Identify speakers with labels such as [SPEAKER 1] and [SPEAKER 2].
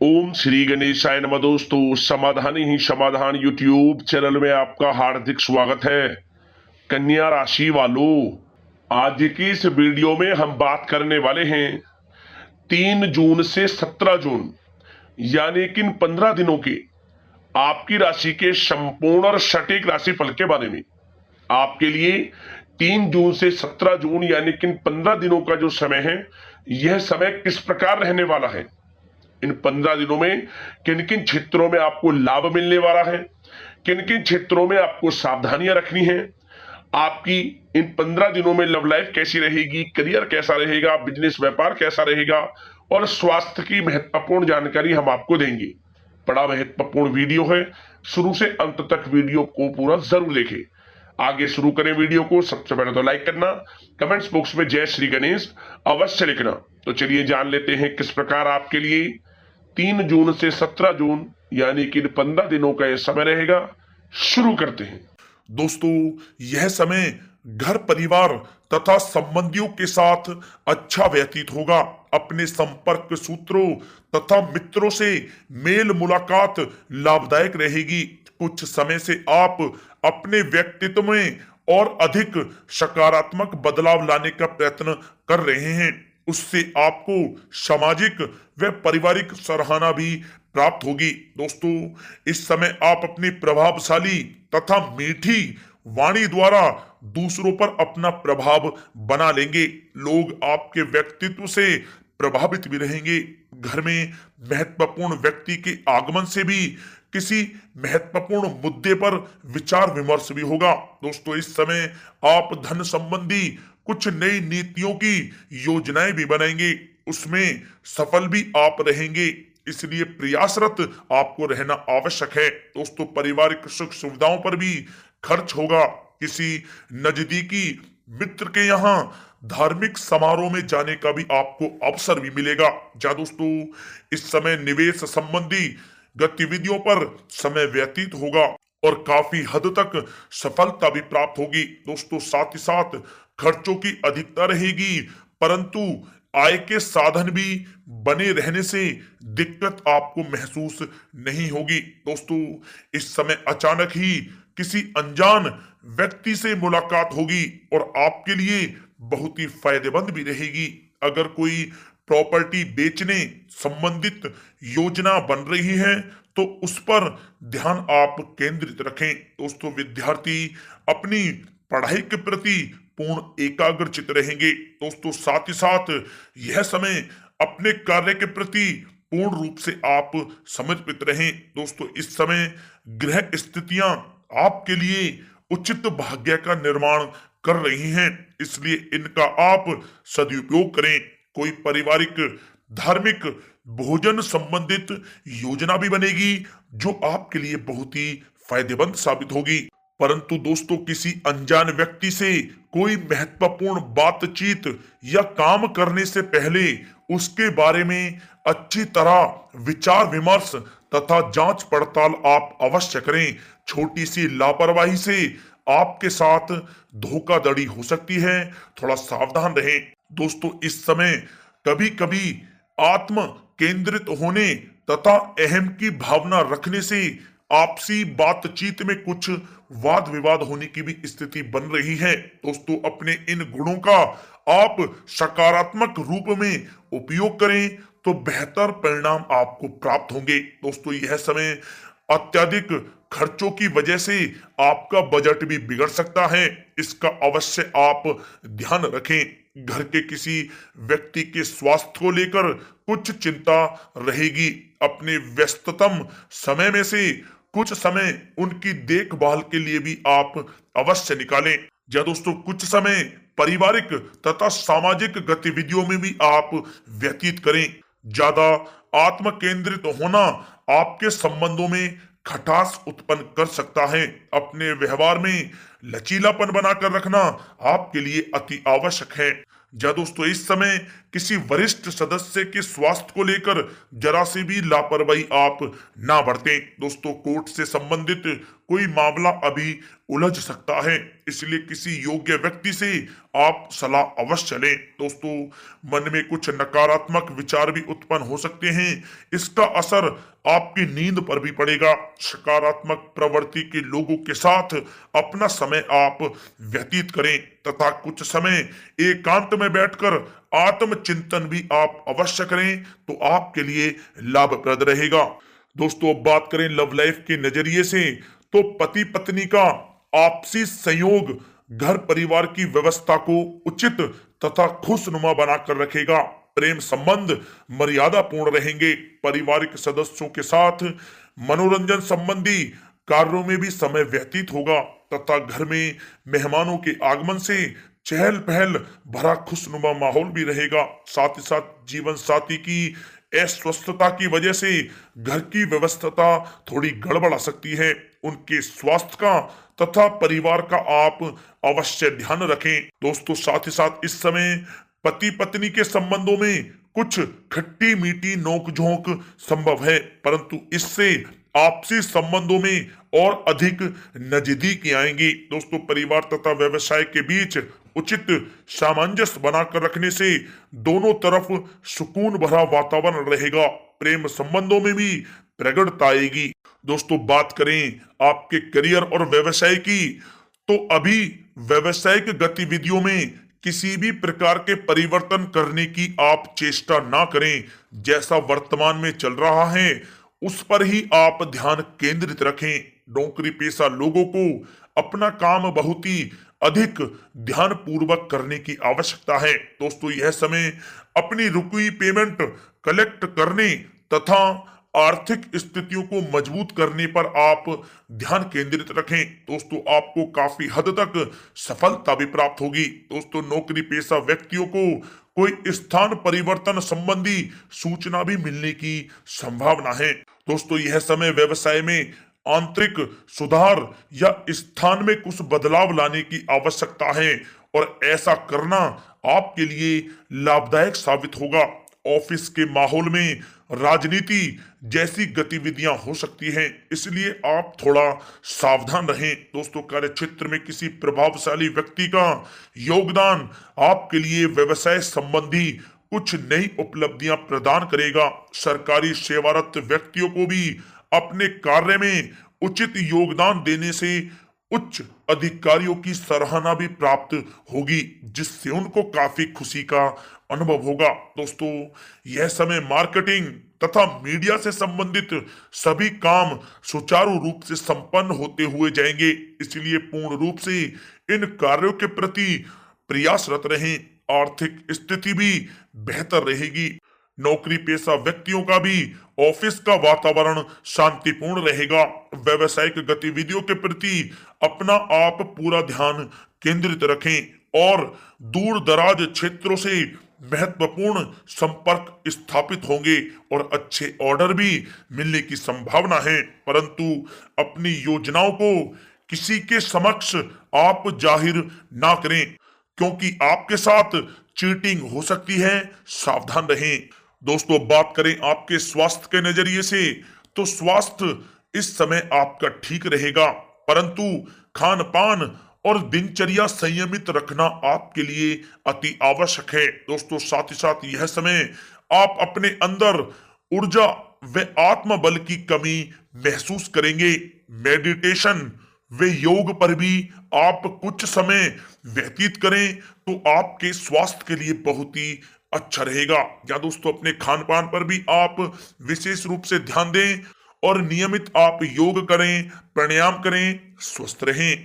[SPEAKER 1] ओम श्री गणेशाय नमः। दोस्तों, समाधान ही समाधान यूट्यूब चैनल में आपका हार्दिक स्वागत है। कन्या राशि वालों, आज की इस वीडियो में हम बात करने वाले हैं 3 जून से 17 जून यानी कि इन 15 दिनों के आपकी राशि के संपूर्ण और सटीक राशिफल के बारे में। आपके लिए 3 जून से 17 जून यानी कि इन 15 दिनों का जो समय है, यह समय किस प्रकार रहने वाला है। इन 15 दिनों में किन किन क्षेत्रों में आपको लाभ मिलने वाला है, किन किन क्षेत्रों में आपको सावधानियां रखनी है, आपकी इन 15 दिनों में लव लाइफ कैसी रहेगी, करियर कैसा रहेगा, बिजनेस व्यापार कैसा रहेगा और स्वास्थ्य की महत्वपूर्ण जानकारी हम आपको देंगे। बड़ा महत्वपूर्ण वीडियो है, शुरू से अंत तक वीडियो को पूरा जरूर देखें। आगे शुरू करें वीडियो को। सबसे पहले तो लाइक करना, कमेंट्स बॉक्स में जय श्री गणेश अवश्य लिखना। तो चलिए जान लेते हैं किस प्रकार आपके लिए 3 जून से 17 जून यानी कि 15 दिनों का यह समय रहेगा। शुरू करते हैं।
[SPEAKER 2] दोस्तों, यह समय घर परिवार तथा संबंधियों के साथ अच्छा व्यतीत होगा। अपने संपर्क सूत्रों तथा मित्रों से मेल मुलाकात लाभदायक रहेगी। कुछ समय से आप अपने व्यक्तित्व में और अधिक सकारात्मक बदलाव लाने का प्रयत्न कर रहे हैं। उससे आपको सामाजिक व पारिवारिक सराहना भी प्राप्त होगी। दोस्तों, इस समय आप अपनी प्रभावशाली तथा मीठी वाणी द्वारा दूसरों पर अपना प्रभाव बना लेंगे। लोग आपके व्यक्तित्व से प्रभावित भी रहेंगे। घर में महत्वपूर्ण व्यक्ति के आगमन से भी किसी महत्वपूर्ण मुद्दे पर विचार विमर्श भी होगा। दोस्तों, इस समय आप धन संबंधी कुछ नई नीतियों की योजनाएं भी बनाएंगे। उसमें सफल भी आप रहेंगे, इसलिए प्रयासरत आपको रहना आवश्यक है। दोस्तों, पारिवारिक सुख सुविधाओं पर भी खर्च होगा। किसी नजदीकी मित्र के यहाँ धार्मिक समारोह में जाने का भी आपको अवसर भी मिलेगा। दोस्तों, इस समय निवेश संबंधी गतिविधियों पर समय व्यतीत होगा और काफी हद तक सफलता भी प्राप्त होगी। दोस्तों, साथ ही साथ खर्चों की अधिकता रहेगी, परंतु आय के साधन भी बने रहने से दिक्कत आपको महसूस नहीं होगी। दोस्तों, इस समय अचानक ही किसी अनजान व्यक्ति से मुलाकात होगी और आपके लिए बहुत ही फायदेमंद भी रहेगी। अगर कोई प्रॉपर्टी बेचने संबंधित योजना बन रही है तो उस पर ध्यान आप केंद्रित रखें। दोस्तों, विद्यार्थी अपनी पढ़ाई के प्रति पूर्ण एकाग्रचित रहेंगे। दोस्तों, साथ ही साथ यह समय अपने कार्य के प्रति पूर्ण रूप से आप समर्पित रहें। दोस्तों, इस समय ग्रह स्थितियां आपके लिए उचित भाग्य का निर्माण कर रही हैं, इसलिए इनका आप सदुपयोग करें। कोई पारिवारिक धार्मिक भोजन संबंधित योजना भी बनेगी जो आपके लिए बहुत ही फायदेमंद साबित होगी। परंतु दोस्तों, किसी अनजान व्यक्ति से कोई महत्वपूर्ण बातचीत या काम करने से पहले उसके बारे में अच्छी तरह विचार विमर्श तथा जांच पड़ताल आप अवश्य करें। छोटी सी लापरवाही से आपके साथ धोखाधड़ी हो सकती है, थोड़ा सावधान रहें। दोस्तों, इस समय कभी कभी आत्म केंद्रित होने तथा अहम की भावना रखने से आपसी बातचीत में कुछ वाद विवाद होने की भी स्थिति बन रही है। दोस्तों, अपने इन गुणों का आप सकारात्मक रूप में उपयोग करें तो बेहतर परिणाम आपको प्राप्त होंगे। दोस्तों, यह समय अत्यधिक खर्चों की वजह से आपका बजट भी बिगड़ सकता है, इसका अवश्य आप ध्यान रखें। घर के किसी व्यक्ति के स्वास्थ्य को लेकर कुछ चिंता रहेगी। अपने व्यस्ततम समय में से कुछ समय उनकी देखभाल के लिए भी आप अवश्य निकालें। दोस्तों, कुछ समय पारिवारिक तथा सामाजिक गतिविधियों में भी आप व्यतीत करें। ज्यादा आत्म केंद्रित होना आपके संबंधों में खटास उत्पन्न कर सकता है। अपने व्यवहार में लचीलापन बनाकर रखना आपके लिए अति आवश्यक है। दोस्तों, इस समय किसी वरिष्ठ सदस्य के स्वास्थ्य को लेकर जरा से भी लापरवाही आप ना बरतें। दोस्तों, कोर्ट से संबंधित कोई मामला अभी उलझ सकता है, इसलिए किसी योग्य व्यक्ति से आप सलाह अवश्य लें। दोस्तों, मन में कुछ नकारात्मक विचार भी उत्पन्न हो सकते हैं, इसका असर आपकी नींद पर भी पड़ेगा। सकारात्मक प्रवृत्ति के लोगों के साथ अपना समय आप व्यतीत करें तथा कुछ समय एकांत में बैठकर आत्मचिंतन भी आप अवश्य करें तो आपके लिए लाभप्रद रहेगा। दोस्तों, अब बात करें लव लाइफ के नजरिए से, तो पति पत्नी का आपसी संयोग घर परिवार की व्यवस्था को उचित तथा खुशनुमा बनाकर रखेगा। प्रेम संबंध मर्यादा पूर्ण रहेंगे। पारिवारिक सदस्यों के साथ मनोरंजन संबंधी कार्यों में भी समय व्यतीत होगा तथा घर में मेहमानों के आगमन से चहल पहल भरा खुशनुमा माहौल भी रहेगा। साथ ही साथ जीवन साथी की अस्वस्थता की वजह से घर की व्यवस्था थोड़ी गड़बड़ आ सकती है। उनके स्वास्थ्य का तथा परिवार का आप अवश्य ध्यान रखें। दोस्तों, साथ ही साथ इस समय पति पत्नी के संबंधों में कुछ खट्टी मीठी नोकझोंक संभव है, परंतु इससे आपसी संबंधों में और अधिक नजदीकी आएंगी। दोस्तों, परिवार तथा व्यवसाय के बीच उचित सामंजस्य बनाकर रखने से दोनों तरफ सुकून भरा वातावरण रहेगा। प्रेम संबंधों में भी प्रगड़ता आएगी। दोस्तों, बात करें आपके करियर और व्यवसाय की, तो अभी व्यवसायिक गतिविधियों में किसी भी प्रकार के परिवर्तन करने की आप चेष्टा ना करें। जैसा वर्तमान में चल रहा है उस पर ही आप ध्यान केंद्रित रखें। नौकरी पेशा लोगों को अपना काम बहुत ही अधिक ध्यान पूर्वक करने की आवश्यकता है। दोस्तों, यह समय अपनी रुकी पेमेंट कलेक्ट करने तथा आर्थिक स्थितियों को मजबूत करने पर आप ध्यान केंद्रित रखें। दोस्तों, आपको काफी हद तक सफलता भी प्राप्त होगी। दोस्तों, नौकरी पेशा व्यक्तियों को कोई स्थान परिवर्तन संबंधी सूचना भी मिलने की संभावना है। दोस्तों, यह समय व्यवसाय में आंतरिक सुधार या स्थान में कुछ बदलाव लाने की आवश्यकता है और ऐसा करना आपके लिए लाभदायक साबित होगा। ऑफिस के माहौल में राजनीति जैसी गतिविधियां हो सकती हैं, इसलिए आप थोड़ा सावधान रहें। दोस्तों, कार्य क्षेत्र में किसी प्रभावशाली व्यक्ति का योगदान आपके लिए व्यवसाय संबंधी कुछ नई उपलब्धियां प्रदान करेगा। सरकारी सेवारत व्यक्तियों को भी अपने कार्य में उचित योगदान देने से उच्च अधिकारियों की सराहना भी प्राप्त होगी, जिससे उनको काफी खुशी का अनुभव होगा। दोस्तों, यह समय मार्केटिंग तथा मीडिया से संबंधित सभी काम सुचारू रूप से संपन्न होते हुए जाएंगे, इसलिए पूर्ण रूप से इन कार्यों के प्रति प्रयासरत रहें। आर्थिक स्थिति भी बेहतर रहेगी। नौकरी पेशा व्यक्तियों का भी ऑफिस का वातावरण शांतिपूर्ण रहेगा। व्यवसायिक गतिविधियों के प्रति अपना आप पूरा ध्यान केंद्रित रखें और दूर दराज क्षेत्रों से महत्वपूर्ण संपर्क स्थापित होंगे और अच्छे ऑर्डर भी मिलने की संभावना है, परंतु अपनी योजनाओं को किसी के समक्ष आप जाहिर ना करें, क्योंकि आपके साथ चीटिंग हो सकती है। सावधान रहें। दोस्तों, बात करें आपके स्वास्थ्य के नजरिए से, तो स्वास्थ्य इस समय आपका ठीक रहेगा, परंतु खान पान और दिनचर्या संयमित रखना आपके लिए अति आवश्यक है। दोस्तों, साथ ही साथ यह समय आप अपने अंदर ऊर्जा व आत्मबल की कमी महसूस करेंगे। मेडिटेशन वे योग पर भी आप कुछ समय व्यतीत करें तो आपके स्वास्थ्य के लिए बहुत ही अच्छा रहेगा। या दोस्तों, अपने खान पान पर भी आप विशेष रूप से ध्यान दें और नियमित आप योग करें, प्राणायाम करें, स्वस्थ रहें।